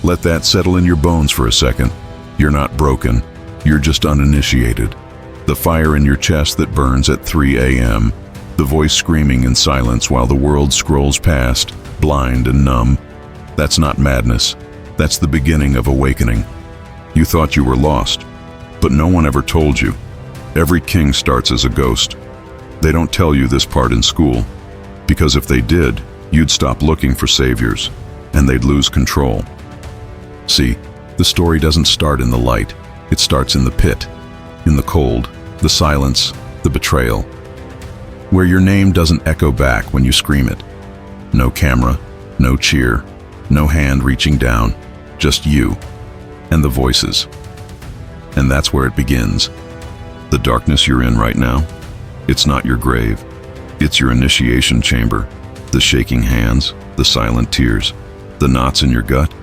Let that settle in your bones for a second. You're not broken. You're just uninitiated. The fire in your chest that burns at 3 a.m. The voice screaming in silence while the world scrolls past, blind and numb. That's not madness. That's the beginning of awakening. You thought you were lost, but no one ever told you. Every king starts as a ghost. They don't tell you this part in school, because if they did, you'd stop looking for saviors, and they'd lose control. See, the story doesn't start in the light. It starts in the pit, in the cold, the silence, the betrayal, where your name doesn't echo back when you scream it. No camera, no cheer, no hand reaching down, just you and the voices. And that's where it begins. The darkness you're in right now, it's not your grave. It's your initiation chamber. The shaking hands, the silent tears, the knots in your gut,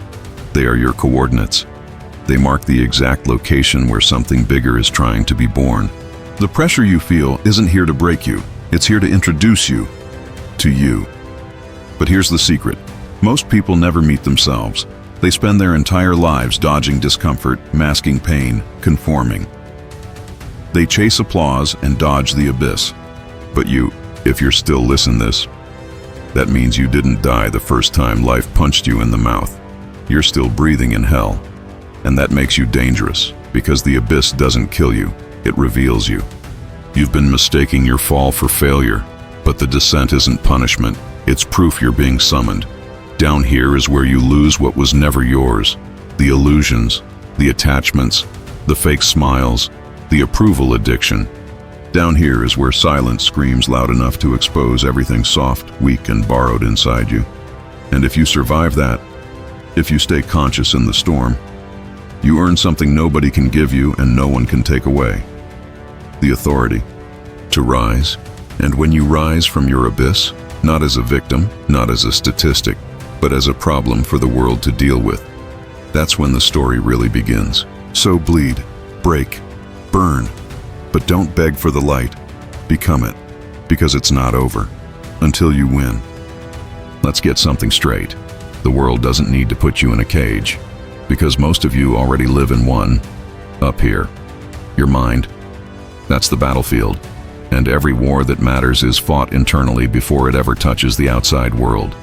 they are your coordinates. They mark the exact location where something bigger is trying to be born. The pressure you feel isn't here to break you. It's here to introduce you to you. But here's the secret. Most people never meet themselves. They spend their entire lives dodging discomfort, masking pain, conforming. They chase applause and dodge the abyss. But you, if you're still listening this, that means you didn't die the first time life punched you in the mouth. You're still breathing in hell. And that makes you dangerous, because the abyss doesn't kill you, it reveals you. You've been mistaking your fall for failure, but the descent isn't punishment, it's proof you're being summoned. Down here is where you lose what was never yours. The illusions, the attachments, the fake smiles, the approval addiction. Down here is where silence screams loud enough to expose everything soft, weak, and borrowed inside you. And if you survive that, if you stay conscious in the storm, you earn something nobody can give you and no one can take away. The authority to rise. And when you rise from your abyss, not as a victim, not as a statistic, but as a problem for the world to deal with, that's when the story really begins. So bleed, break, burn, but don't beg for the light. Become it, because it's not over until you win. Let's get something straight. The world doesn't need to put you in a cage, because most of you already live in one, up here. Your mind. That's the battlefield, and every war that matters is fought internally before it ever touches the outside world.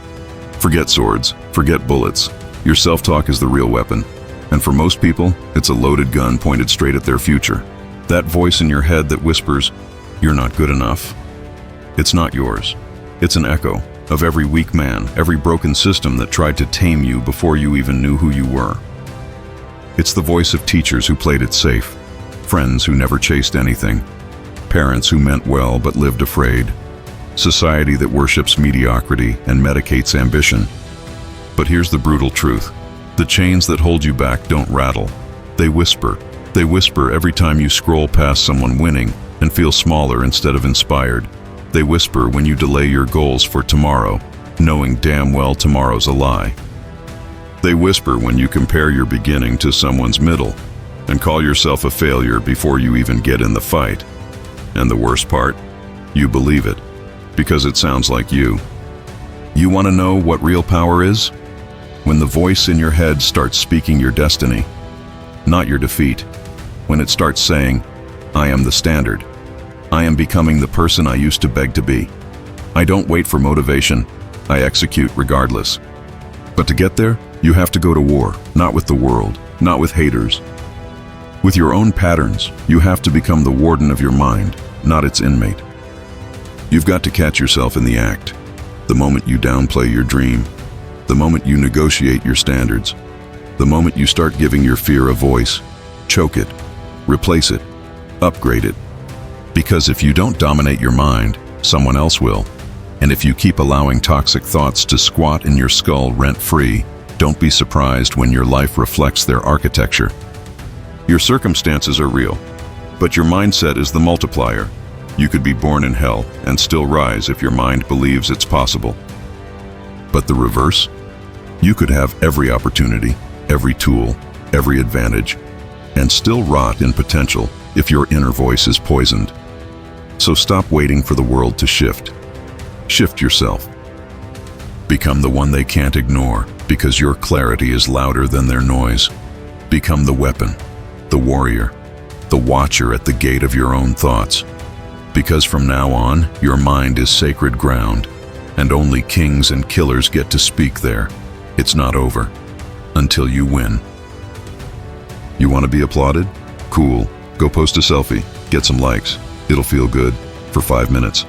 Forget swords, forget bullets. Your self-talk is the real weapon, and for most people, it's a loaded gun pointed straight at their future. That voice in your head that whispers, "You're not good enough." It's not yours. It's an echo of every weak man, every broken system that tried to tame you before you even knew who you were. It's the voice of teachers who played it safe, friends who never chased anything, parents who meant well but lived afraid, society that worships mediocrity and medicates ambition. But here's the brutal truth. The chains that hold you back don't rattle. They whisper. They whisper every time you scroll past someone winning and feel smaller instead of inspired. They whisper when you delay your goals for tomorrow, knowing damn well tomorrow's a lie. They whisper when you compare your beginning to someone's middle and call yourself a failure before you even get in the fight. And the worst part, you believe it, because it sounds like you. You want to know what real power is? When the voice in your head starts speaking your destiny, not your defeat. When it starts saying, "I am the standard. I am becoming the person I used to beg to be. I don't wait for motivation. I execute regardless." But to get there, you have to go to war, not with the world, not with haters. With your own patterns, you have to become the warden of your mind, not its inmate. You've got to catch yourself in the act. The moment you downplay your dream, the moment you negotiate your standards, the moment you start giving your fear a voice, choke it, replace it, upgrade it. Because if you don't dominate your mind, someone else will. And if you keep allowing toxic thoughts to squat in your skull rent-free, don't be surprised when your life reflects their architecture. Your circumstances are real, but your mindset is the multiplier. You could be born in hell and still rise if your mind believes it's possible. But the reverse? You could have every opportunity, every tool, every advantage, and still rot in potential if your inner voice is poisoned. So stop waiting for the world to shift. Shift yourself. Become the one they can't ignore, because your clarity is louder than their noise. Become the weapon, the warrior, the watcher at the gate of your own thoughts. Because from now on, your mind is sacred ground, and only kings and killers get to speak there. It's not over until you win. You want to be applauded? Cool. Go post a selfie, get some likes. It'll feel good for 5 minutes.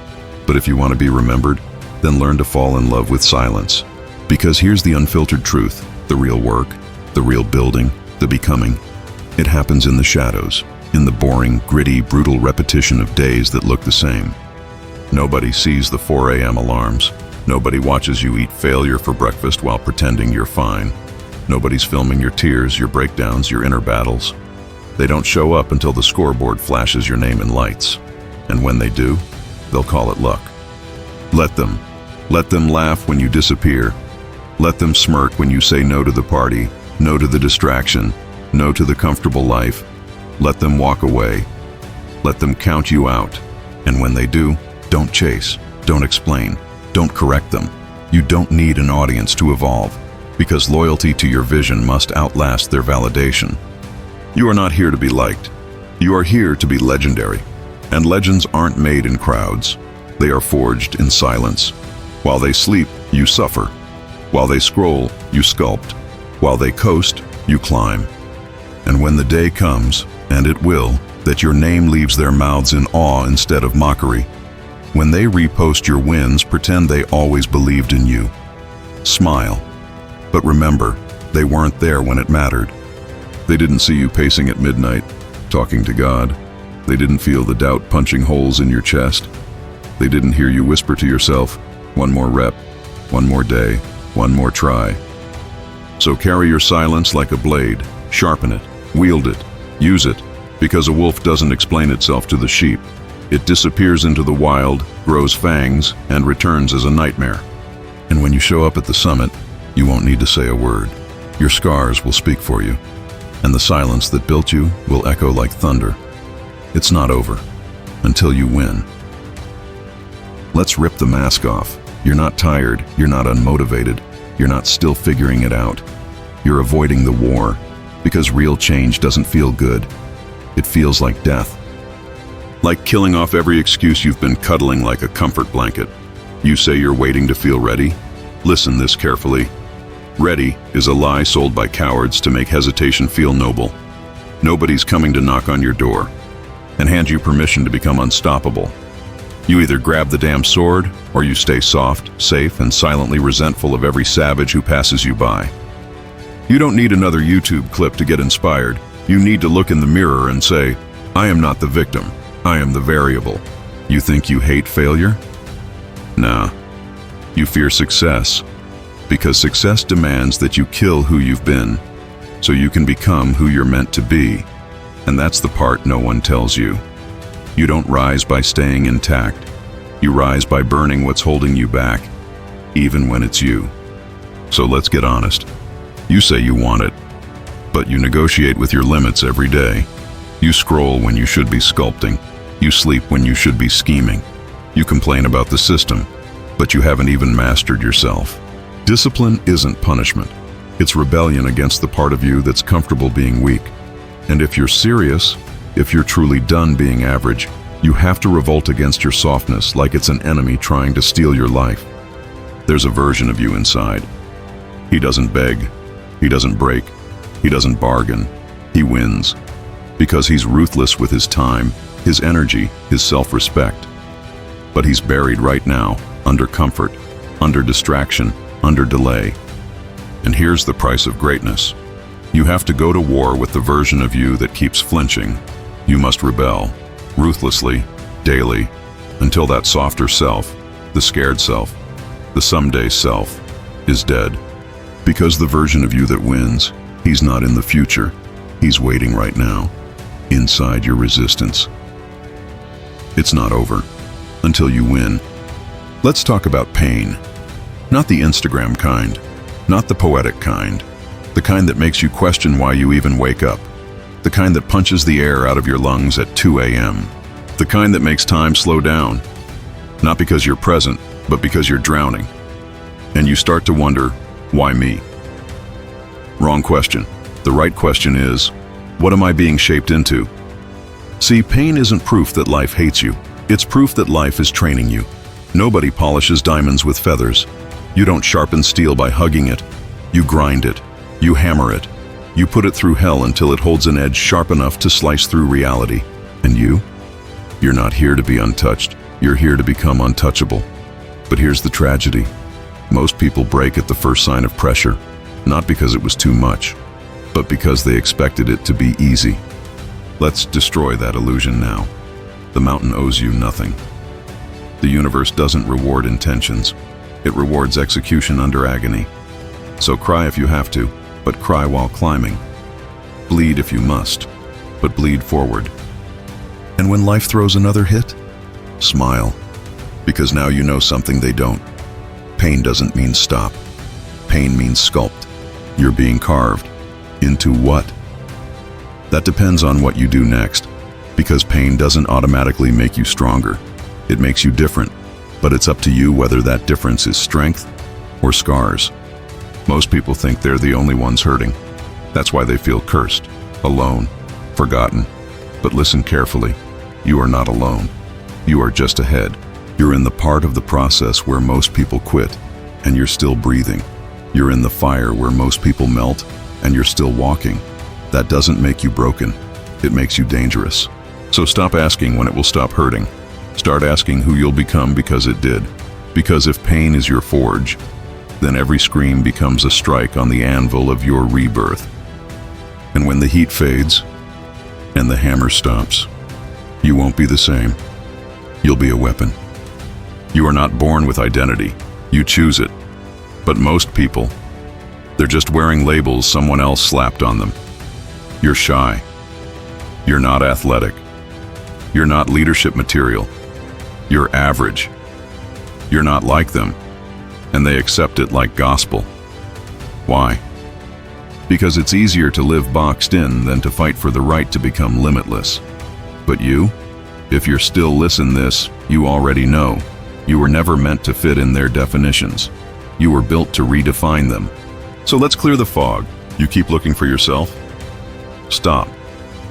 But if you want to be remembered, then learn to fall in love with silence. Because here's the unfiltered truth, the real work, the real building, the becoming. It happens in the shadows, in the boring, gritty, brutal repetition of days that look the same. Nobody sees the 4 a.m. alarms. Nobody watches you eat failure for breakfast while pretending you're fine. Nobody's filming your tears, your breakdowns, your inner battles. They don't show up until the scoreboard flashes your name in lights. And when they do, they'll call it luck. Let them. Let them laugh when you disappear. Let them smirk when you say no to the party, no to the distraction, no to the comfortable life. Let them walk away. Let them count you out. And when they do, don't chase, don't explain, don't correct them. You don't need an audience to evolve, because loyalty to your vision must outlast their validation. You are not here to be liked. You are here to be legendary. And legends aren't made in crowds. They are forged in silence. While they sleep, you suffer. While they scroll, you sculpt. While they coast, you climb. And when the day comes, and it will, that your name leaves their mouths in awe instead of mockery, when they repost your wins, pretend they always believed in you. Smile. But remember, they weren't there when it mattered. They didn't see you pacing at midnight, talking to God. They didn't feel the doubt punching holes in your chest. They didn't hear you whisper to yourself, one more rep, one more day, one more try. So carry your silence like a blade, sharpen it, wield it, use it, because a wolf doesn't explain itself to the sheep. It disappears into the wild, grows fangs, and returns as a nightmare. And when you show up at the summit, you won't need to say a word. Your scars will speak for you, and the silence that built you will echo like thunder. It's not over until you win. Let's rip the mask off. You're not tired, you're not unmotivated, you're not still figuring it out. You're avoiding the war, because real change doesn't feel good. It feels like death. Like killing off every excuse you've been cuddling like a comfort blanket. You say you're waiting to feel ready? Listen this carefully. Ready is a lie sold by cowards to make hesitation feel noble. Nobody's coming to knock on your door and hand you permission to become unstoppable. You either grab the damn sword, or you stay soft, safe, and silently resentful of every savage who passes you by. You don't need another YouTube clip to get inspired. You need to look in the mirror and say, I am not the victim, I am the variable. You think you hate failure? Nah. You fear success, because success demands that you kill who you've been, so you can become who you're meant to be. And that's the part no one tells you. You don't rise by staying intact. You rise by burning what's holding you back, even when it's you. So let's get honest. You say you want it, but you negotiate with your limits every day. You scroll when you should be sculpting. You sleep when you should be scheming. You complain about the system, but you haven't even mastered yourself. Discipline isn't punishment. It's rebellion against the part of you that's comfortable being weak. And if you're serious, if you're truly done being average, you have to revolt against your softness like it's an enemy trying to steal your life. There's a version of you inside. He doesn't beg. He doesn't break. He doesn't bargain. He wins. Because he's ruthless with his time, his energy, his self-respect. But he's buried right now, under comfort, under distraction, under delay. And here's the price of greatness. You have to go to war with the version of you that keeps flinching. You must rebel, ruthlessly, daily, until that softer self, the scared self, the someday self, is dead. Because the version of you that wins, he's not in the future. He's waiting right now, inside your resistance. It's not over until you win. Let's talk about pain. Not the Instagram kind, not the poetic kind, the kind that makes you question why you even wake up, the kind that punches the air out of your lungs at 2 a.m., the kind that makes time slow down, not because you're present, but because you're drowning. And you start to wonder, why me? Wrong question. The right question is, what am I being shaped into? See, pain isn't proof that life hates you. It's proof that life is training you. Nobody polishes diamonds with feathers. You don't sharpen steel by hugging it. You grind it. You hammer it. You put it through hell until it holds an edge sharp enough to slice through reality. And you? You're not here to be untouched. You're here to become untouchable. But here's the tragedy. Most people break at the first sign of pressure, not because it was too much, but because they expected it to be easy. Let's destroy that illusion now. The mountain owes you nothing. The universe doesn't reward intentions. It rewards execution under agony. So cry if you have to, but cry while climbing. Bleed if you must, but bleed forward. And when life throws another hit, smile, because now you know something they don't. Pain doesn't mean stop. Pain means sculpt. You're being carved. Into what? That depends on what you do next, because pain doesn't automatically make you stronger. It makes you different, but it's up to you whether that difference is strength or scars. Most people think they're the only ones hurting. That's why they feel cursed, alone, forgotten. But listen carefully. You are not alone. You are just ahead. You're in the part of the process where most people quit, and you're still breathing. You're in the fire where most people melt, and you're still walking. That doesn't make you broken. It makes you dangerous. So stop asking when it will stop hurting. Start asking who you'll become because it did. Because if pain is your forge, then every scream becomes a strike on the anvil of your rebirth. And when the heat fades and the hammer stops, you won't be the same. You'll be a weapon. You are not born with identity. You choose it. But most people, they're just wearing labels someone else slapped on them. You're shy. You're not athletic. You're not leadership material. You're average. You're not like them, and they accept it like gospel. Why? Because it's easier to live boxed in than to fight for the right to become limitless. But you? If you're still listening this, you already know. You were never meant to fit in their definitions. You were built to redefine them. So let's clear the fog. You keep looking for yourself? Stop.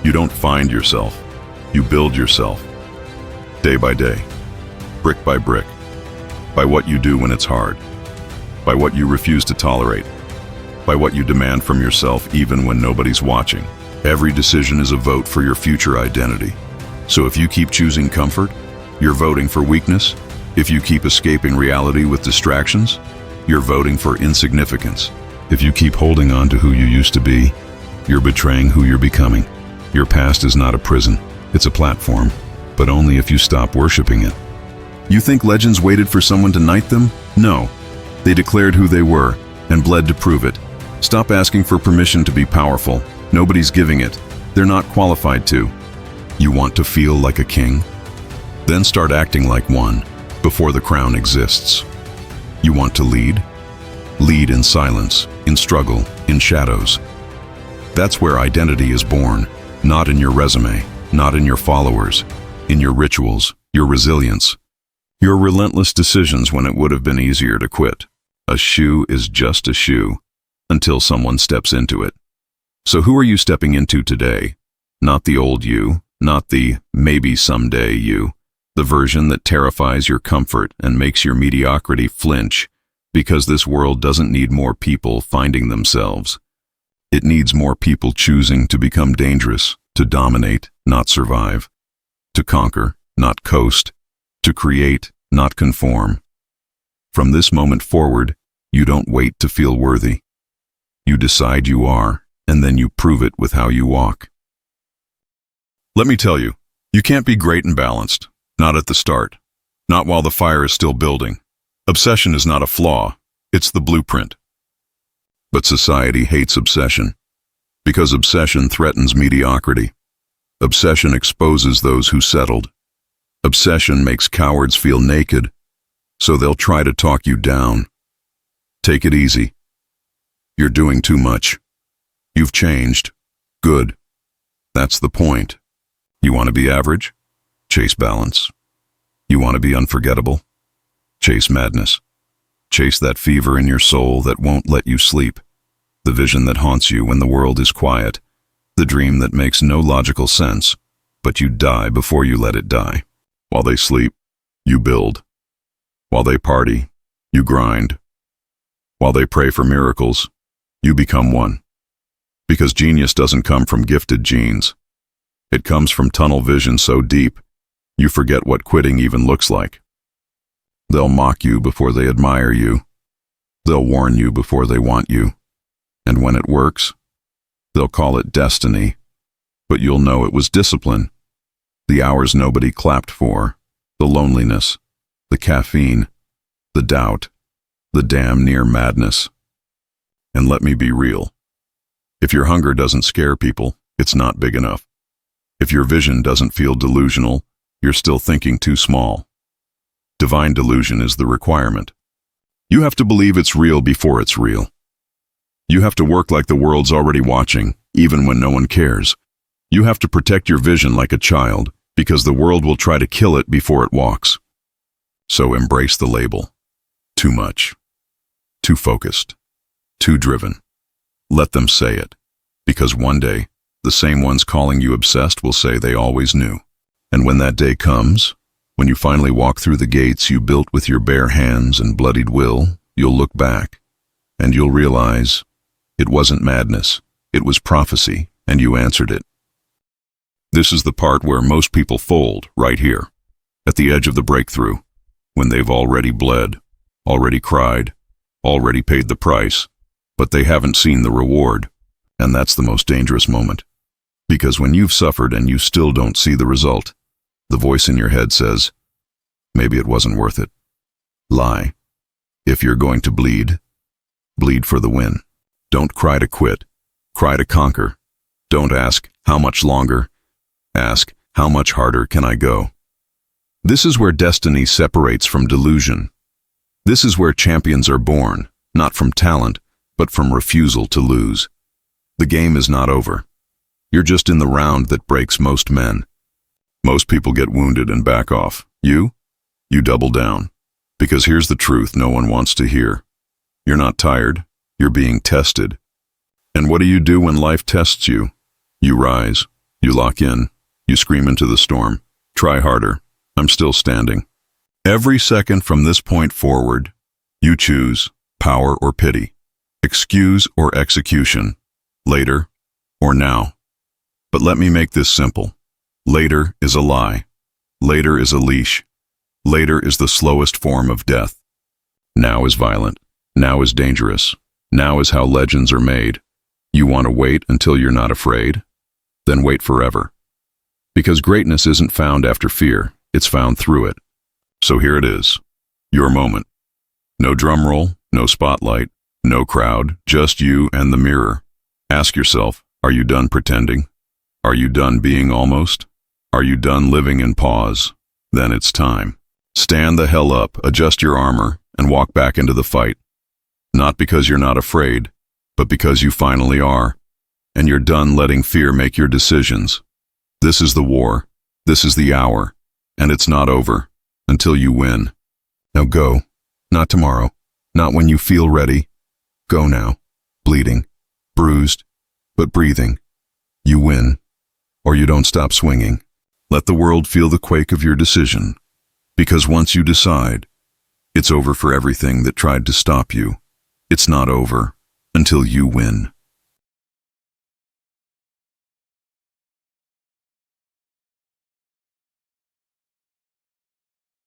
You don't find yourself. You build yourself. Day by day. Brick by brick. By what you do when it's hard. By what you refuse to tolerate. By what you demand from yourself even when nobody's watching. Every decision is a vote for your future identity. So if you keep choosing comfort, you're voting for weakness. If you keep escaping reality with distractions, you're voting for insignificance. If you keep holding on to who you used to be, you're betraying who you're becoming. Your past is not a prison, it's a platform, but only if you stop worshiping it. You think legends waited for someone to knight them? No. They declared who they were and bled to prove it. Stop asking for permission to be powerful. Nobody's giving it. They're not qualified to. You want to feel like a king? Then start acting like one before the crown exists. You want to lead? Lead in silence, in struggle, in shadows. That's where identity is born, not in your resume, not in your followers, in your rituals, your resilience, your relentless decisions when it would have been easier to quit. A shoe is just a shoe until someone steps into it. So who are you stepping into today? Not the old you, not the maybe someday you, the version that terrifies your comfort and makes your mediocrity flinch, because this world doesn't need more people finding themselves. It needs more people choosing to become dangerous, to dominate, not survive, to conquer, not coast, to create, not conform. From this moment forward, you don't wait to feel worthy. You decide you are, and then you prove it with how you walk. Let me tell you, you can't be great and balanced, not at the start, not while the fire is still building. Obsession is not a flaw, it's the blueprint. But society hates obsession, because obsession threatens mediocrity. Obsession exposes those who settled. Obsession makes cowards feel naked, so they'll try to talk you down. Take it easy. You're doing too much. You've changed. Good. That's the point. You want to be average? Chase balance. You want to be unforgettable? Chase madness. Chase that fever in your soul that won't let you sleep. The vision that haunts you when the world is quiet. The dream that makes no logical sense, but you die before you let it die. While they sleep, you build. While they party, you grind. While they pray for miracles, you become one. Because genius doesn't come from gifted genes. It comes from tunnel vision so deep, you forget what quitting even looks like. They'll mock you before they admire you. They'll warn you before they want you. And when it works, they'll call it destiny. But you'll know it was discipline. The hours nobody clapped for, the loneliness, the caffeine, the doubt, the damn near madness. And let me be real. If your hunger doesn't scare people, it's not big enough. If your vision doesn't feel delusional, you're still thinking too small. Divine delusion is the requirement. You have to believe it's real before it's real. You have to work like the world's already watching, even when no one cares. You have to protect your vision like a child, because the world will try to kill it before it walks. So embrace the label. Too much. Too focused. Too driven. Let them say it, because one day, the same ones calling you obsessed will say they always knew. And when that day comes, when you finally walk through the gates you built with your bare hands and bloodied will, you'll look back, and you'll realize it wasn't madness, it was prophecy, and you answered it. This is the part where most people fold, right here, at the edge of the breakthrough, when they've already bled, already cried, already paid the price, but they haven't seen the reward, and that's the most dangerous moment. Because when you've suffered and you still don't see the result, the voice in your head says, maybe it wasn't worth it. Lie. If you're going to bleed, bleed for the win. Don't cry to quit. Cry to conquer. Don't ask, how much longer? Ask, how much harder can I go? This is where destiny separates from delusion. This is where champions are born, not from talent, but from refusal to lose. The game is not over. You're just in the round that breaks most men. Most people get wounded and back off. You double down. Because here's the truth no one wants to hear. You're not tired. You're being tested. And what do you do when life tests you? You rise. You lock in. You scream into the storm. Try harder. I'm still standing. Every second from this point forward, you choose power or pity, excuse or execution, later or now. But let me make this simple. Later is a lie. Later is a leash. Later is the slowest form of death. Now is violent. Now is dangerous. Now is how legends are made. You want to wait until you're not afraid? Then wait forever. Because greatness isn't found after fear, it's found through it. So here it is. Your moment. No drum roll, no spotlight, no crowd, just you and the mirror. Ask yourself, are you done pretending? Are you done being almost? Are you done living in pause? Then it's time. Stand the hell up, adjust your armor, and walk back into the fight. Not because you're not afraid, but because you finally are. And you're done letting fear make your decisions. This is the war. This is the hour. And it's not over until you win. Now go. Not tomorrow. Not when you feel ready. Go now. Bleeding. Bruised. But breathing. You win. Or you don't stop swinging. Let the world feel the quake of your decision. Because once you decide, it's over for everything that tried to stop you. It's not over until you win.